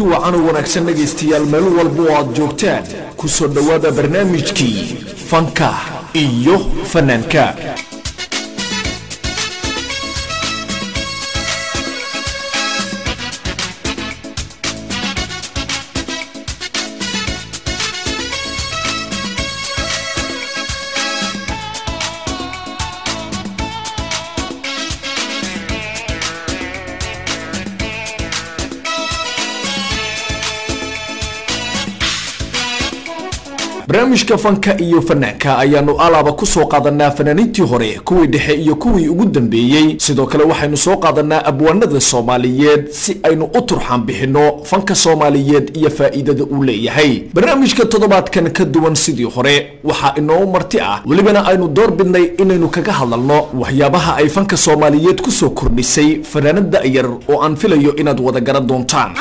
kulanti wacan oo wanaagsan dhageystayaal meel walba oo aad joogtaan ku soo dhawaada barnaamijkii fanka iyo fanaanka barnaamijka fanka iyo fanaanka ayaanu alaaba ku soo qaadanaa fanaaniintii hore kuwii dhexe iyo kuwii ugu dambeeyay sidoo kale waxaynu soo qaadanaa abwaanada Soomaaliyeed si aynu u turxan bixino fanka Soomaaliyeed iyo faa'iidada uu leeyahay barnaamijka toddobaadkan ka duwan sidii hore waxa inoo marti ah walibana aynu door bidnay inaynu kaga hadalno waxyaabaha ay fanka Soomaaliyeed ku soo kordhisay fanaanada yar oo aan filayo inaad wada garan doontaan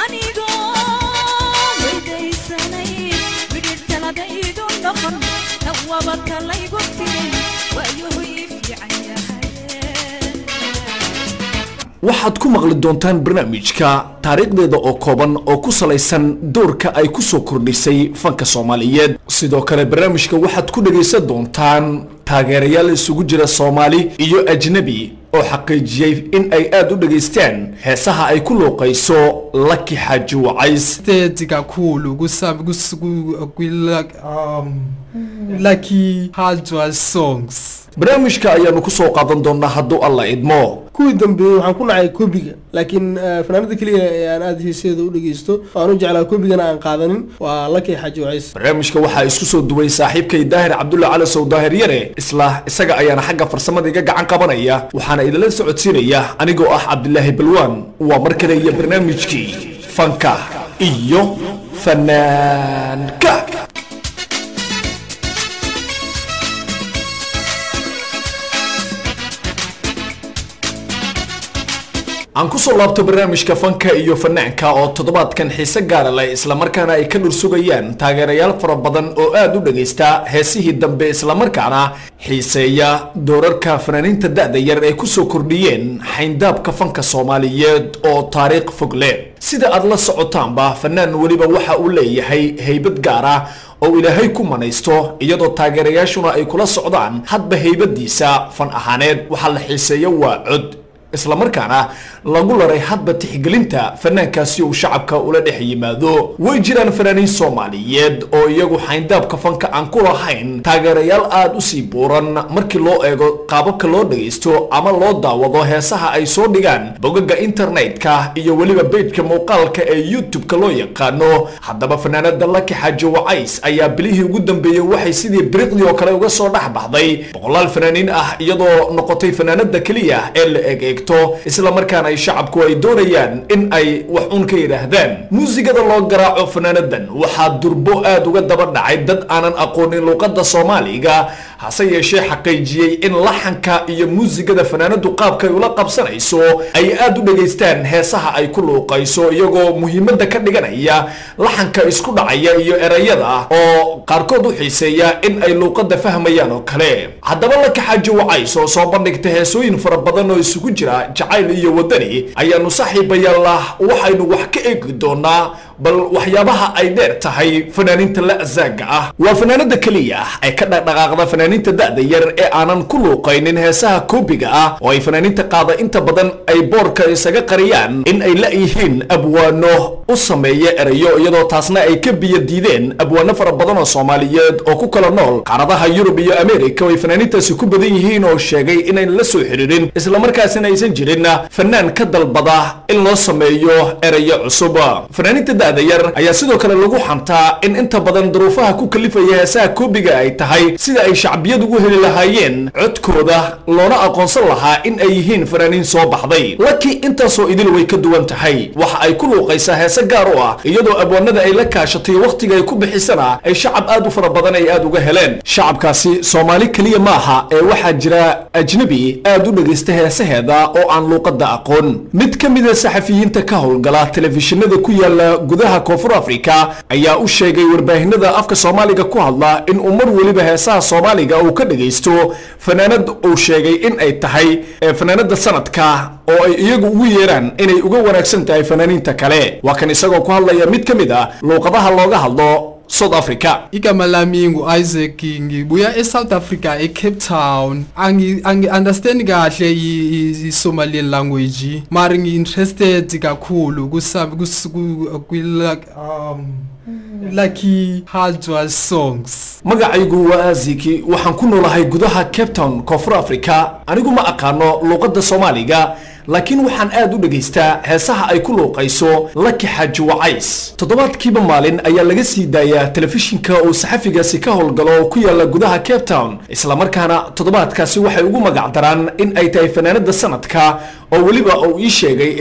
waxaad ku maqli doontaan barnaamijka taariikhdeeda oo kooban oo ku salaysan doorka ay ku soo kordhisay fanka Soomaaliyeed sidoo kale barnaamijka waxaad ku dhageysan doontaan taageerayaal isugu jira Soomaali iyo ajnabi oo xaqiijiyay in ay aad u dhageystaan heesaha ay ku looqayso Lucky Xaaji Wacays teediga kuulu Lucky Xaaji songs barnaamijka ayaanu ku soo qaadan doonaa hadduu alla idmo kuwii dambeeyay waxaan ku nacay koobiga laakiin fanaanada kaliya aan aad heeseeda u dhageysto aan u jeclaa koobigana aan qaadanin waa Lucky Xaaji Wacays barnaamijka waxa isku soo duway saaxiibkay Daahir Cabdulla Cali Sow Daahir Yare isaga ayaana xagga farsamada iga gacan qabanaya waxaana idin socodsiinaya anigoo ah Cabdullaahi Balwaan waa markale iyo barnaamijkii fanka iyo fanaanka aan ku soo laabto barnaamijka fanka iyo fanaanka oo toddobaadkan xiise gaar leh isla markaana ay ka dhursugayaan taageerayaal fara badan oo aad u dhageysta heesihii dambe isla markaana xiiseeya doorarka fanaaniinta da'da yar ee ku soo kordhiyeen xayndaabka fanka Soomaaliyeed oo taariikh fog leh sida aad la socotaanba fanaan waliba waxa uu leeyahay haybad gaar ah oo Ilaahay ku manaysto iyadoo taageerayaashuna ay kula socdaan hadba haybadiisa fan ahaaneed waxa la xiiseeyo waa cod isla markaana lagu laray hadba tixgelinta fanaankaasi uu shacabka ula dhex yimaado way jiraan fanaaniin Soomaaliyeed oo iyagu xayndaabka fanka aan ku lahayn taageerayaal aad u sii buuran markii loo eego qaababka loo dhageysto ama loo daawado heesaha ay soo dhigaan bogagga internetka iyo waliba page-ka muuqaalka ee YouTube-ka loo yaqaano haddaba fanaanada Lucky Xaaji Wacays ayaa bilihii ugu dambeeyay waxay sidii biriqdi oo kale uga soo dhaxbaxday boqolaal fanaaniin ah iyadoo noqotay fanaanada kaliya ee la isla markaana ay shacabku ay doonayaan in ay wax uun ka yiraahdaan muusigada loo garaaco fanaanadan waxa durbo aad uga daba dhacay dad aanan aqoonin luqadda Soomaaliga hase yeeshee xaqiijiyay in laxanka iyo muusigada fanaanadu qaabka ay ula qabsanayso ay aad u dhageystaan heesaha ay ku luuqayso iyagoo muhiimada ka dhiganaya laxanka isku dhacaya iyo erayada oo qaarkood u xiiseeya in ay luqadda fahmayaan oo kale haddaba Lucky Xaaji Wacays oo soo bandhigtay heesooyin fara badan oo isugu jira jacayl iyo wadani ayaanu saaxiibayaal waxaynu wax ka eegi doonaa bal waxyaabaha ay dheer tahay fanaaniinta la azaaga ah waa fanaanada kaliya ay ka dhaqaaqda fanaaniinta da'da yar ee aanan ku luuqaynin heesaha koobiga ah oo ay fanaaniinta qaada inta badan ay boorka isaga qariyaan in ay la yihiin abwaano u sameeya erayo iyadoo taasna ay ka biyo diideen abwaano fara badan oo Soomaaliyeed oo ku kala nool qaaradaha Yurub iyo Ameerika oo ay fanaaniintaasi ku badan yihiin oo sheegay inay la soo xiriirin isla markaasina aysan jirin fanaan ka dalbada in loo sameeyo erayo cusub fanaaniinta da'da yar ayaa sidoo kale lagu xantaa in inta badan duruufaha ku kalifaya heesaha koobiga ay tahay sida ay shacbiyadu ugu heli lahaayeen codkooda loona aqoonsan lahaa in ay yihiin fanaaniin soo baxday Lucky intaasoo idil way ka duwan tahay waxa ay ku luuqaysaa heesa gaar u ah iyadoo abwaanada ay la kaashatay waqtiga ay ku bixisana ay shacab aad u fara badan ay aad uga heleen shacabkaasi Soomaali kaliya maaha ee waxa jira ajnabi aad u dhageysta heesaheeda oo aan luqadda aqoon mid ka mid ah saxafiyiinta ka howlgala telefishinada ku yaala gudaha Koonfur Afrika ayaa u sheegay warbaahinada afka Soomaaliga ku hadla in umar waliba heesaha Soomaaliga Soomaaliga uu ka dhageysto fanaanad uu sheegay in ay tahay fanaanada sanadka oo ay iyagu ugu yeeraan inay uga wanaagsan tahay fanaaniinta kale waa kan isagoo ku hadlaya mid kamid ah luqadaha looga hadlo South Africa. Igama lami ngu-Isaac ngibuya e-South Africa e-Cape Town. Angi understand kahle i-Somalian language. Mara ngi-interested kakhulu Lucky Hardwell songs. Magacaygu waa Aziki waxaan ku noolahay gudaha Cape Town, Koonfur Africa. Anigu ma aqaano luqadda Soomaaliga laakiin waxaan aad u dhageystaa heesaha ay ku luuqayso Lucky Hardwell. Toddobaadkiiba maalin ayaa laga sii daayaa telefishinka oo saxafigaasi ka howlgalo oo ku yaala gudaha Cape Town. Isla markaana toddobaadkaasi waxay ugu magac daraan in ay tahay fanaanada sanadka oo waliba uu ii sheegay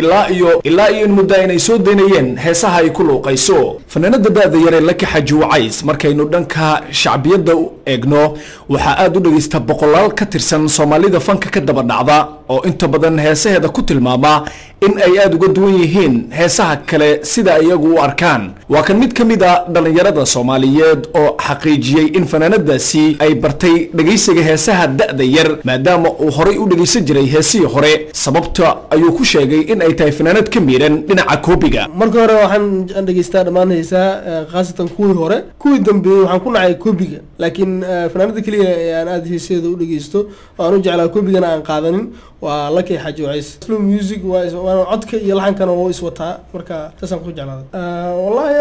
ilaa iyo muddo inay soo deynayeen heesaha ay ku luuqayso. Fanaanada daada yar ee Lucky Hardwell markaynu dhanka shacbiyada u eegno waxa aad u dhageystaa boqolaal ka tirsan Soomaalida fanka ka daba dhacda oo inta badan heesaheeda ku tilmaama in ay aad uga duwan yihiin heesaha kale sida iyagu u arkaan. Waa kan mid kamid ah dhalinyarada Soomaaliyeed oo xaqiijiyay in fanaanadaasi ay bartay dhageysiga heesaha daada yar maadaama uu horay u dhageysan jiray heesihii hore sababta ayuu ku sheegay in ay tahay fanaanad ka miiran dhinaca koobiga. marka hore waxaan dhageystaa dhammaan heesaha khaasatan kuwii hore kuwii dambe waxaan ku nacay koobiga laakiin fanaanada kaliya ee aan aad heeseeda u dhageysto waan u jeclaa koobigana aan qaadanin waa Lucky Hardwell. Slow music waa codka iyo laxankana oo is wataa marka taasaan ku jeclaaday. wallahi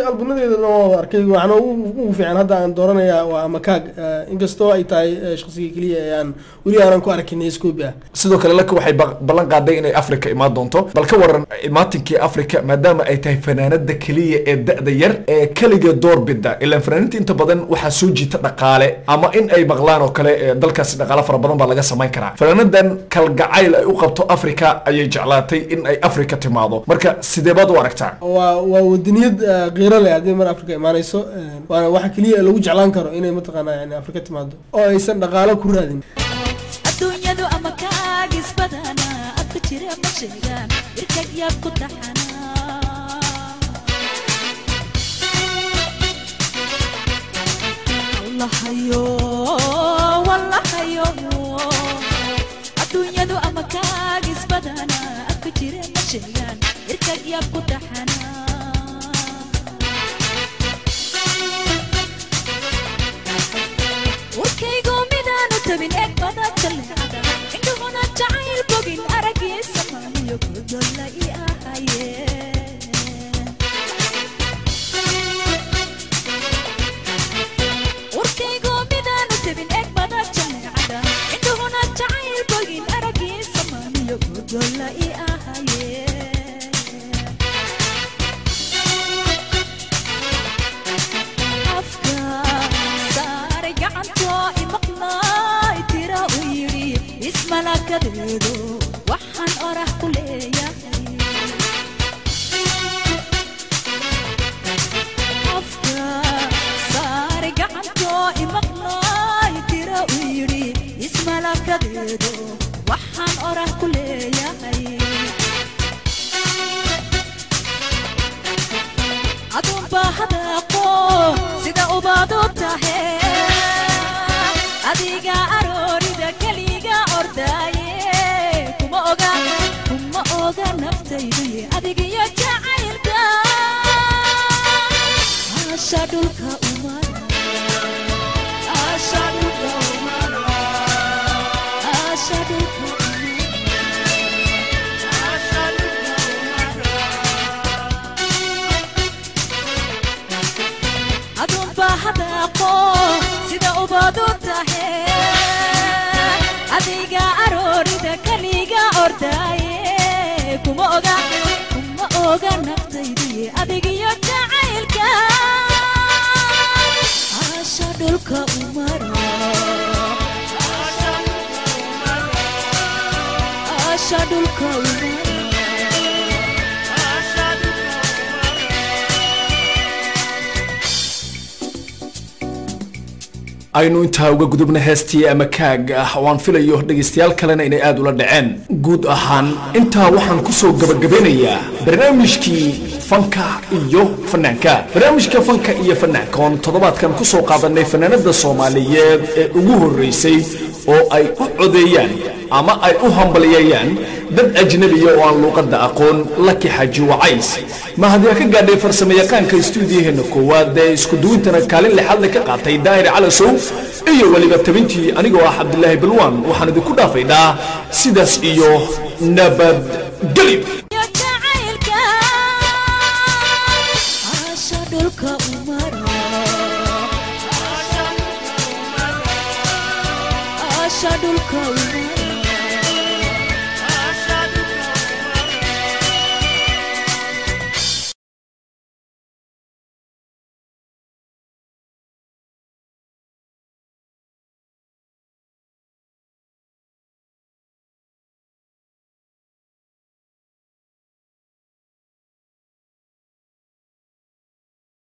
albunadeeda oo arkay waxaan ugu fiican hadda aan dooranaya waa Makaag inkastoo ay tahay shakhsiga kaliya ee aan wali aan ku arkin Scooby. sidoo kale Lucky waxay ballan qaaday inay Afrika imaan doonto bal ka waran imaatinkii Afrika maadaama ay tahay fanaanada kaliya ee da'da yar ee kaliya door bidda ilaa fanaaniinta inta badan waxa soo jiita dhaqaale ama in ay maqlaan oo kale dalkaas dhaqaale fara badan baa laga sameyn karaa. fanaanadan kalgacayl ay u qabto Afrika ayay jeclaatay in ay Afrika timaado marka sidee baad u aragtaa? waa wadaniyad qiiro leh hadii mar Afrika imaanayso waxa kaliya lagu jeclaan karo inay mataqaanaa yani Afrika timaado oo aysan dhaqaale ku raadin. adduunyadu ama kaagis badana adku jira ma sheegaan irkag yaab ku taxana wallahayo adduunyadu ama kaagis badana adku jira ma sheegaan irkag yaab ku taxana warkaygu midaanu tabin eeg badan kalada indhuhuna jacayl bogin aragiisa maaniyo kudolla i ahaye warkaygu midaanu tabin eeg badan kalada indhuhuna jacayl bogin aragiisa maaniyo kudolla i ahaye malakadeedo waxaan orax ku leeyahay afka saari gacantoo imaqlaay tira u yidhi ismalakadeedo waxaan orax ku leeyahay adunbaa hadaaqo sida ubaad u tahe adiga aroorida keliga ordaaye kuma oga naftaydu adigiyo jacaylka asha dhulka umara asha dhulka umara asha dhulka adunba hadaaqo sida ubaad u tahe adiga aroorida kaliga ordaaye kuma oga naftaydu adigiyo jacaylka asha dhulka umara asha dhulka umara aynu intaa uga gudubna heestii ama kaag waan filayo dhageystayaal kalena inay aad ula dhaceen guud ahaan intaa waxaan ku soo gabagabeynayaa barnaamijkii fanka iyo fanaanka barnaamijka fanka iyo fanaanka on toddobaadkan ku soo qaadanay fanaanada Soomaaliyeed ee ugu horeysay oo ay u codeeyaan ama ay u hambaliyayaan dad ajnabi oo aan luqadda aqoon Lucky Haji Wacays ma hadii ka gaadhay farsamayaqaanka stuudiyaheena koowaad ee isku duwintana kaalin lixaad ka qaatay Daahir Calasow iyo waliba tabintii anigoo ah Cabdullaahi Balwaan waxaan idinku dhaafaynaa sidaas iyo nabad galib Shadul ka umara